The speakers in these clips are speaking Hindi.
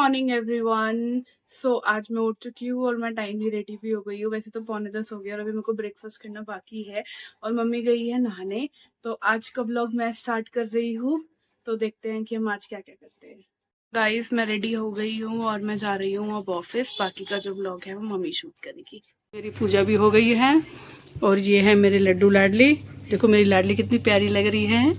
Morning everyone. आज मैं उठ चुकी हूँ और मैं टाइमली रेडी भी हो गई हूँ। वैसे तो 9:45 हो गया और अभी मेरे को ब्रेकफास्ट करना बाकी है और मम्मी गई है नहाने। तो आज का व्लॉग मैं स्टार्ट कर रही हूँ। तो देखते हैं कि हम आज क्या क्या करते हैं। गाइस, मैं रेडी हो गई हूँ और मैं जा रही हूँ अब ऑफिस। बाकी का जो व्लॉग है वो मम्मी शूट करेगी। मेरी पूजा भी हो गई है और ये है मेरे लड्डू लाडली। देखो मेरी लाडली कितनी प्यारी लग रही है।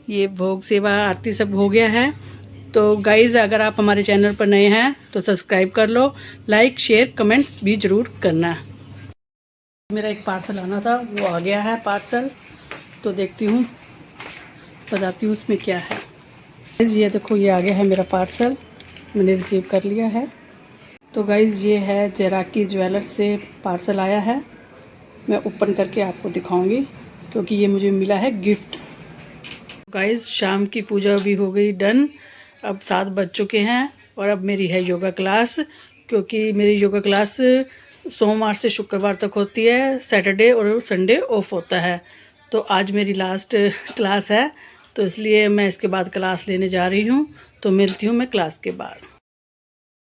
ये भोग सेवा आरती सब हो गया है। तो गाइज़, अगर आप हमारे चैनल पर नए हैं तो सब्सक्राइब कर लो, लाइक शेयर कमेंट्स भी ज़रूर करना। मेरा एक पार्सल आना था, वो आ गया है पार्सल। तो देखती हूँ, बताती हूँ उसमें क्या है। ये देखो, ये आ गया है मेरा पार्सल, मैंने रिसीव कर लिया है। तो गाइज़, ये है ज़ेराकी ज्वेलर्स से पार्सल आया है। मैं ओपन करके आपको दिखाऊंगी क्योंकि ये मुझे मिला है गिफ्ट। गाइज़, शाम की पूजा भी हो गई डन। अब 7 बज चुके हैं और अब मेरी है योगा क्लास, क्योंकि मेरी योगा क्लास सोमवार से शुक्रवार तक होती है, सैटरडे और संडे ऑफ होता है। तो आज मेरी लास्ट क्लास है, तो इसलिए मैं इसके बाद क्लास लेने जा रही हूँ। तो मिलती हूँ मैं क्लास के बाद।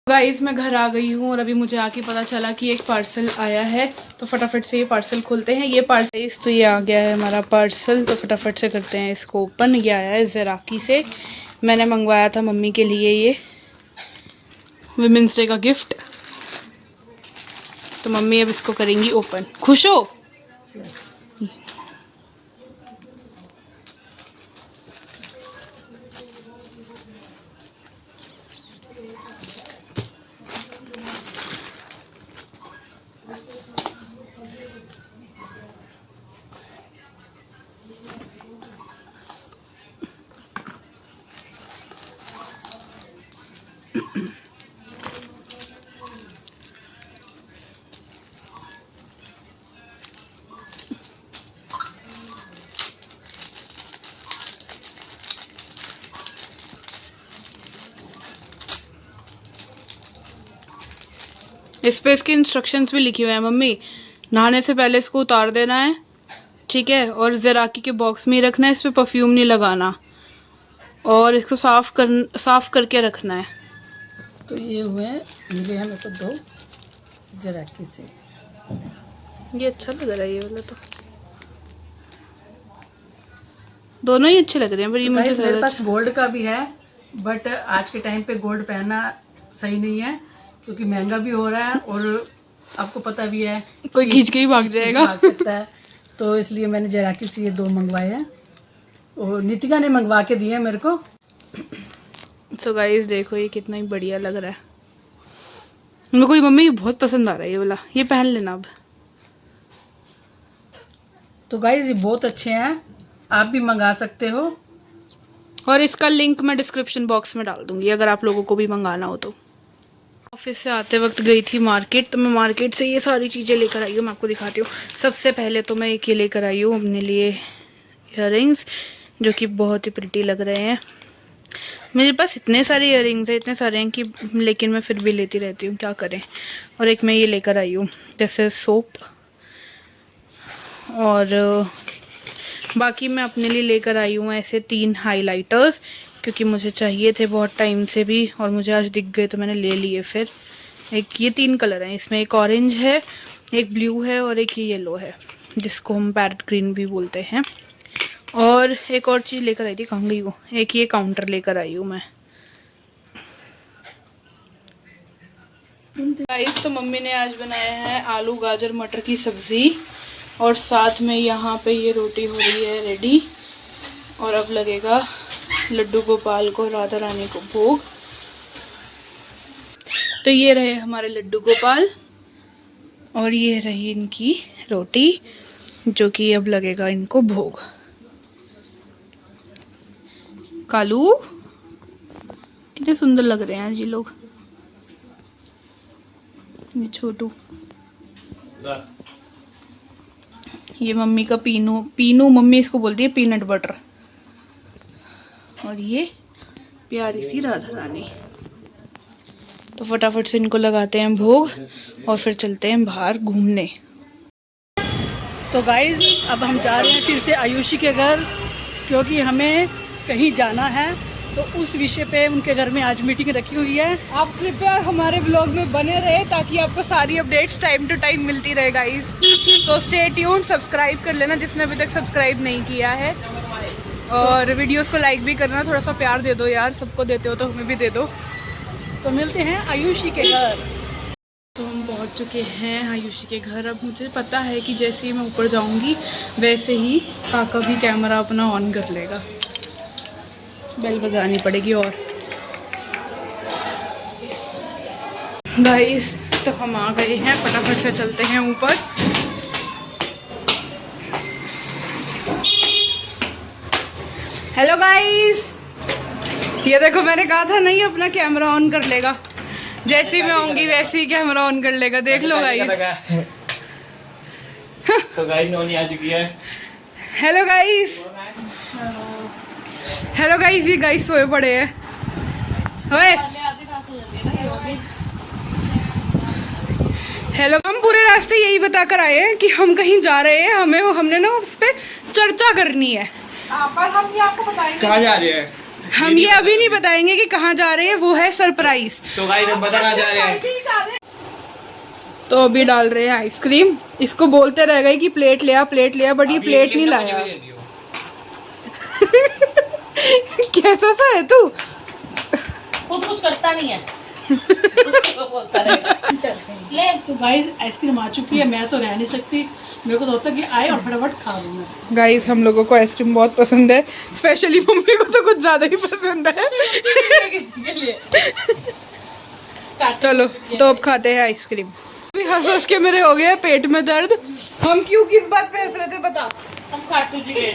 गाइस, मैं घर आ गई हूँ और अभी मुझे आके पता चला कि एक पार्सल आया है। तो फटाफट से ये पार्सल खोलते हैं। ये पार्सल तो ये आ गया है हमारा पार्सल। तो फटाफट से करते हैं इसको ओपन। ये आया है ज़ेराकी से, मैंने मंगवाया था मम्मी के लिए ये विमेंस डे का गिफ्ट। तो मम्मी अब इसको करेंगी ओपन। खुश हो? इस पे इसके इंस्ट्रक्शंस भी लिखे हुए हैं मम्मी। नहाने से पहले इसको उतार देना है, ठीक है, और ज़ेराकी के बॉक्स में ही रखना है। इस पे परफ्यूम नहीं लगाना और इसको साफ करके रखना है। तो ये हुए मिले हैं मेरे को 2 ज़ेराकी से। ये अच्छा लग रहा है ये वाला। तो दोनों ही अच्छे लग रहे हैं, पर ये मुझे मेरे पास गोल्ड का भी है, बट आज के टाइम पे गोल्ड पहनना सही नहीं है क्योंकि महंगा भी हो रहा है और आपको पता भी है कोई खींच के ही भाग जाएगा, भाग सकता है। तो इसलिए मैंने ज़ेराकी से ये 2 मंगवाए हैं और नितिका ने मंगवा के दिए हैं मेरे को। तो गाइस देखो, ये कितना ही बढ़िया लग रहा है मेरे को। ये मम्मी बहुत पसंद आ रहा है ये वाला, ये पहन लेना अब। तो गाइस, ये बहुत अच्छे हैं, आप भी मंगा सकते हो और इसका लिंक मैं डिस्क्रिप्शन बॉक्स में डाल दूंगी अगर आप लोगों को भी मंगाना हो तो। ऑफिस से आते वक्त गई थी मार्केट, तो मैं मार्केट से ये सारी चीज़ें लेकर आई हूँ। मैं आपको दिखाती हूँ। सबसे पहले तो मैं एक ये लेकर आई हूँ अपने लिए इयररिंग्स, जो कि बहुत ही प्रिटी लग रहे हैं। मेरे पास इतने सारे इयररिंग्स हैं, इतने सारे हैं कि लेकिन मैं फिर भी लेती रहती हूँ, क्या करें। और एक मैं ये लेकर आई हूँ जैसे सोप, और बाकी मैं अपने लिए लेकर आई हूँ ऐसे 3 हाइलाइटर्स, क्योंकि मुझे चाहिए थे बहुत टाइम से भी और मुझे आज दिख गए तो मैंने ले लिए। फिर एक ये 3 कलर हैं, इसमें एक ऑरेंज है, एक ब्लू है और एक ये येलो है, जिसको हम पैरेट ग्रीन भी बोलते हैं। और एक और चीज़ लेकर आई थी, कहाँ गई वो, एक ये काउंटर लेकर आई हूँ मैं। गाइस, तो मम्मी ने आज बनाया है आलू गाजर मटर की सब्ज़ी और साथ में यहाँ पे ये रोटी हो रही है रेडी। और अब लगेगा लड्डू गोपाल को, राधा रानी को भोग। तो ये रहे हमारे लड्डू गोपाल और ये रही इनकी रोटी, जो कि अब लगेगा इनको भोग। कालू, कितने सुंदर लग रहे हैं जी लोग। ये छोटू, ये मम्मी का पीनू मम्मी इसको बोलती है पीनट बटर। और ये प्यारी सी राधा रानी। तो फटाफट से इनको लगाते हैं भोग और फिर चलते हैं बाहर घूमने। तो गाइज, अब हम जा रहे हैं फिर से आयुषी के घर, क्योंकि हमें कहीं जाना है। तो उस विषय पे उनके घर में आज मीटिंग रखी हुई है। आप कृपया हमारे ब्लॉग में बने रहे ताकि आपको सारी अपडेट्स टाइम टू टाइम मिलती रहे गाइस। तो स्टे ट्यून्ड, सब्सक्राइब कर लेना जिसने अभी तक सब्सक्राइब नहीं किया है, और वीडियोस को लाइक भी करना। थोड़ा सा प्यार दे दो यार, सबको देते हो तो हमें भी दे दो। तो मिलते हैं आयुषी के घर। तो हम पहुंच चुके हैं आयुषी के घर। अब मुझे पता है कि जैसे ही मैं ऊपर जाऊंगी वैसे ही काका भी कैमरा अपना ऑन कर लेगा। बेल बजानी पड़ेगी। और गाइस तो हम आ गए हैं, फटाफट से चलते हैं ऊपर। हेलो गाइस, ये देखो मैंने कहा था नहीं अपना कैमरा ऑन कर लेगा। जैसे ही मैं आऊंगी वैसे ही कैमरा ऑन कर लेगा। देख लो गाइस। तो गाइस नोनी आ चुकी है। Hello guys, hello guys. ये गाइस सोए पड़े हैं। ओए हेलो। हम पूरे रास्ते यही बता कर आए हैं कि हम कहीं जा रहे हैं, हमने ना उस पर चर्चा करनी है। पर हम ये आपको बताएंगे कहाँ जा रहे हैं। हम ये अभी नहीं बताएंगे कि कहाँ जा रहे हैं, वो है सरप्राइज। तो गाइस हम बता कहाँ जा रहे हैं। तो अभी डाल रहे हैं आइसक्रीम। इसको बोलते रह गए कि प्लेट ले आ, प्लेट ले आ, बट ये प्लेट नहीं लाया। कैसा सा है तू? खुद कुछ करता नहीं है। ले तो गाइस आइसक्रीम आ चुकी है। मैं तो रह नहीं सकती, मेरे को तो होता कि आए और फटाफट खा लूँ मैं। गाइस हम लोगों को आइसक्रीम बहुत पसंद है, स्पेशली मम्मी को तो कुछ ज्यादा ही पसंद है। किसी के लिए चलो तो अब खाते हैं आइसक्रीम। अभी हंस हंस के मेरे हो गया पेट में दर्द। हम क्यों किस बात पे हंस रहे थे बता? हम खाटू जी गए।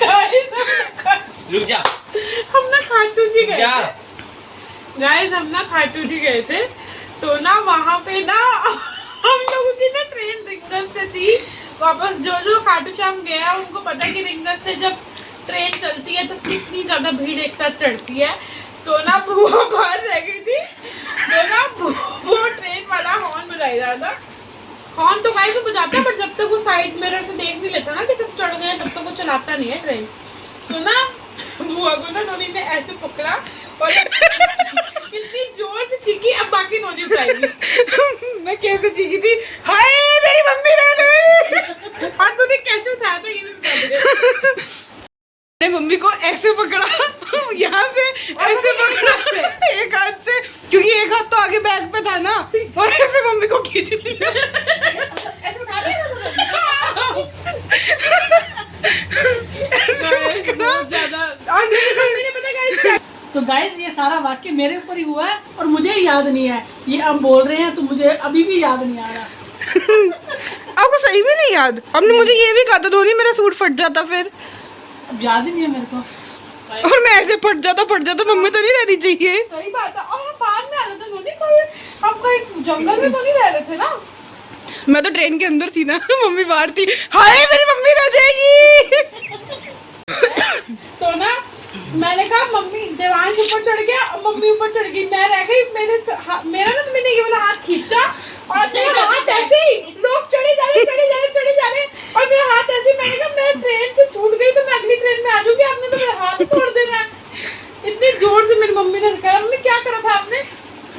रुक जा। हम ना खाटू जी गए क्या? गाइस हम ना खाटू जी गए थे, तो ना वहाँ पे ना हम लोगों की ना ट्रेन रिंगस से थी वापस। जो खाटू श्याम गया उनको पता है कि रिंगस से जब ट्रेन चलती है तो कितनी ज्यादा भीड़ एक साथ चढ़ती है। तो ना बुआ बाहर रह गई थी, तो ना वो ट्रेन वाला हॉर्न बजाई रहा था। हॉर्न तो गाइस वो बजाता है, पर जब तक वो साइड मिरर से देख नहीं लेता ना कि सब चढ़ गए तब तक वो चलाता नहीं है ट्रेन। तो ना बुआ को ना नोनी ने ऐसे पकड़ा और इतनी जोर से चीखी। अब बाकी नोनी उठाएगी। मैं कैसे चीखी थी, हाय मेरी मम्मी रह गई। और तूने कैसे उठाया था ये भी बता दे। मैंने मम्मी को ऐसे पकड़ा, यहाँ से ऐसे पकड़ा एक हाथ से, क्योंकि एक हाथ तो आगे बैग पे था ना, और ऐसे मम्मी को खींच लिया। ऐसे उठा लिया था तो गाइस ये सारा वाक्य मेरे ऊपर ही हुआ है और मुझे याद नहीं है। ये अब बोल रहे हैं तो मुझे अभी भी याद नहीं आ रहा। आपको सही में नहीं याद? हमने मुझे ये भी कहा था धोनी मेरा सूट फट जाता फिर। अब याद ही नहीं है मेरे को। और मैं ऐसे फट जाता मम्मी तो नहीं रहनी चाहिए। सही बात है। और हम बाद में आ रहे थे नोनी, कोई हम कोई जंगल में तो नहीं रह रहे थे ना। मैं तो ट्रेन के अंदर थी ना, मम्मी बाहर थी। हाय मेरी मम्मी रह जाएगी। तो ना मैंने कहा मम्मी, देवांश ऊपर चढ़ गया और मम्मी ऊपर चढ़ गई, मैं रह गई। मेरा ना तो मैंने ये वाला हाथ खींचा और मेरा हाथ ऐसे ही, लोग चढ़े जा रहे और मेरा हाथ ऐसे ही। मैंने कहा मैं ट्रेन से छूट गई तो मैं अगली ट्रेन में आ जाऊंगी, आपने तो मेरा हाथ तोड़ देना है। इतनी जोर से मेरी मम्मी ने कहा। मम्मी क्या करा था आपने?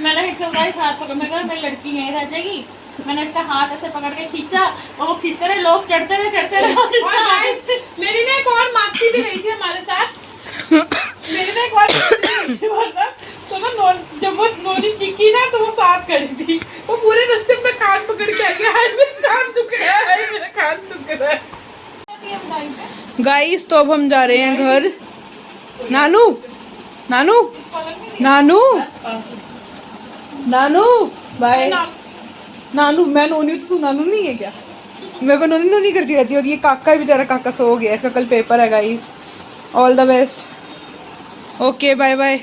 मैंने इसका गाइस हाथ पकड़, मैं कहा मेरी लड़की यहीं रह जाएगी। मैंने इसका हाथ ऐसे पकड़ के खींचा और वो खींचते रहे, लोग चढ़ते रहे। और गाइस मेरी ना एक और मासी भी गई थी हमारे साथ। मेरी ना एक और तो ना जब वो नोनी चीखी ना तो वो साथ खड़ी थी। वो पूरे रास्ते में कान पकड़ के आई, हाय मेरा कान दुख रहा है, मेरा कान दुख रहा है। गाइस तो अब हम जा रहे हैं घर। नानू नानू नानू नानू बाय। नानू मैं नोनी, तो तू नानू नहीं है क्या? मेरे को नोनी नोनी करती रहती है। और ये काका बेचारा, काका सो गया, इसका कल पेपर है guys. All the best. Okay bye bye.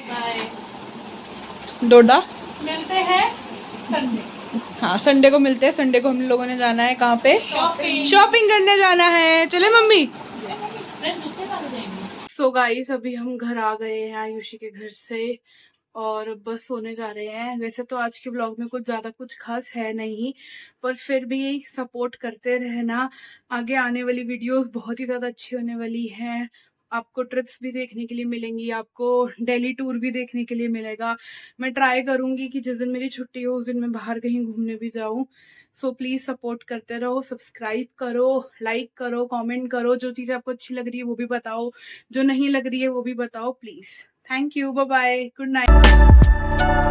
डोडा मिलते हैं संडे। हाँ संडे को मिलते हैं। संडे को हम लोगों ने जाना है कहाँ पे? शॉपिंग करने जाना है। चले मम्मी। सो गाइस अभी हम घर आ गए हैं आयुषी के घर से और बस सोने जा रहे हैं। वैसे तो आज के ब्लॉग में कुछ ज्यादा कुछ खास है नहीं, पर फिर भी सपोर्ट करते रहना। आगे आने वाली वीडियोस बहुत ही ज्यादा अच्छी होने वाली हैं आपको ट्रिप्स भी देखने के लिए मिलेंगी, आपको दिल्ली टूर भी देखने के लिए मिलेगा। मैं ट्राई करूंगी कि जिस दिन मेरी छुट्टी हो उस दिन मैं बाहर कहीं घूमने भी जाऊं। सो प्लीज सपोर्ट करते रहो, सब्सक्राइब करो, लाइक करो, कमेंट करो, जो चीज़ आपको अच्छी लग रही है वो भी बताओ, जो नहीं लग रही है वो भी बताओ please. Thank you, bye bye, good night.